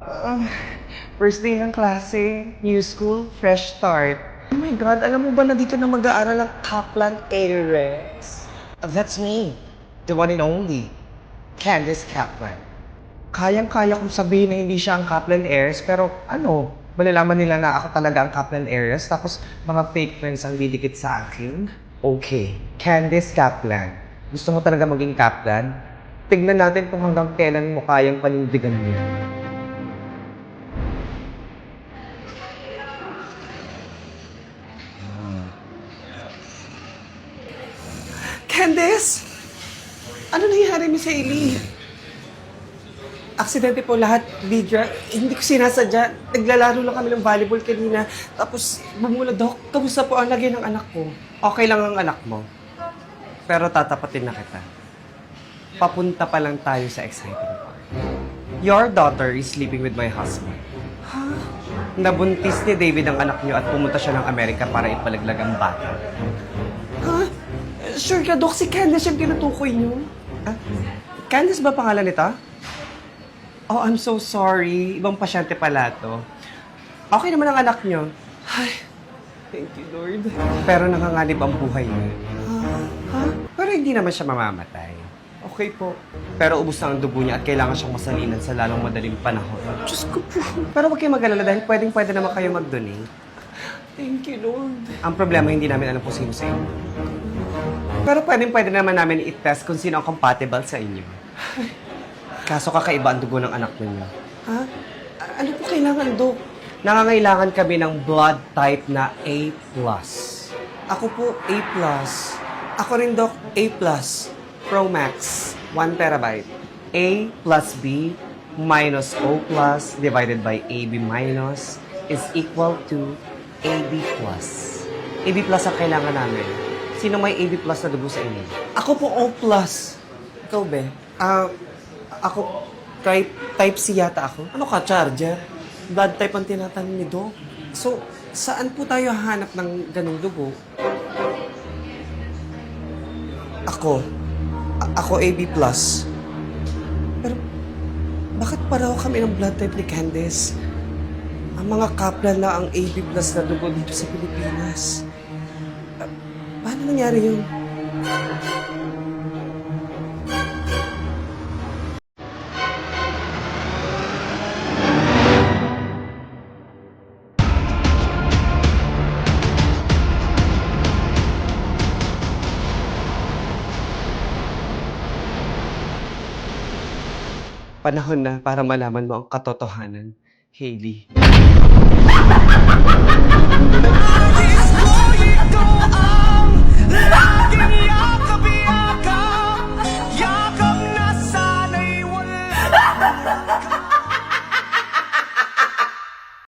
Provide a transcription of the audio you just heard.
Ah, first day ng klase, new school, fresh start. Oh my God, alam mo ba na dito na mag-aaral ang Kaplan Heiress? That's me. The one and only. Candice Kaplan. Kayang-kaya kong sabihin na hindi siya ang Kaplan Heiress, pero ano, malalaman nila na ako talaga ang Kaplan Heiress, tapos mga fake friends ang didikit sa akin. Okay, Candice Kaplan. Gusto mo talaga maging Kaplan? Tignan natin kung hanggang kailan mo kayang panindigan niyo. Candice! Ano nangyari mo sa Eli? Aksidente po lahat, Lydia. Hindi ko sinasadya. Naglalaro lang kami ng volleyball kanina. Tapos bumula, Dok. Kamusta po ang lagay ng anak ko? Okay lang ang anak mo. Pero tatapatin na kita. Papunta pa lang tayo sa exciting part. Your daughter is sleeping with my husband. Nabuntis ni David ang anak niyo at pumunta siya ng Amerika para ipalaglag ang bata. Ha? Sure ka, Dok? Si Candice yung tinutukoy niyo? Ah, Candice ba pangalan nito? Oh, I'm so sorry. Ibang pasyente pala to. Okay naman ang anak niyo. Ay, thank you, Lord. Pero nanganganib ang buhay niya. Ha? Pero hindi naman siya mamamatay. Okay po. Pero ubos na ang dugo niya at kailangan siyang masalinan sa lalong madaling panahon. Diyos ko po. Pero huwag kayong mag-alala dahil pwede naman kayo mag-donate. Thank you, Lord. Ang problema, hindi namin alam kung sino sa inyo. Pero pwede naman namin i-test kung sino ang compatible sa inyo. Kaso kakaiba ang dugo ng anak ninyo. Ha? Ano po kailangan, Dok? Nangangailangan kami ng blood type na A+. Ako po, A+. Ako rin, Dok, A+. Pro Max, 1 terabyte. A plus B minus O plus divided by AB minus is equal to AB plus. AB plus ang kailangan namin. Sino may AB plus na dugo sa inyo? Ako po O plus. Ikaw, be? Ako, type C yata ako. Ano ka, charger? Blood type ang tinatanong ni Doc. So, saan po tayo hahanap ng ganong dugo? Ako AB+. Pero, bakit pareho kami ng blood type ni Candice? Ang mga Kaplan na ang AB+ na dugo dito sa Pilipinas. Paano nangyari yun? Panahon na para malaman mo ang katotohanan, Hailey.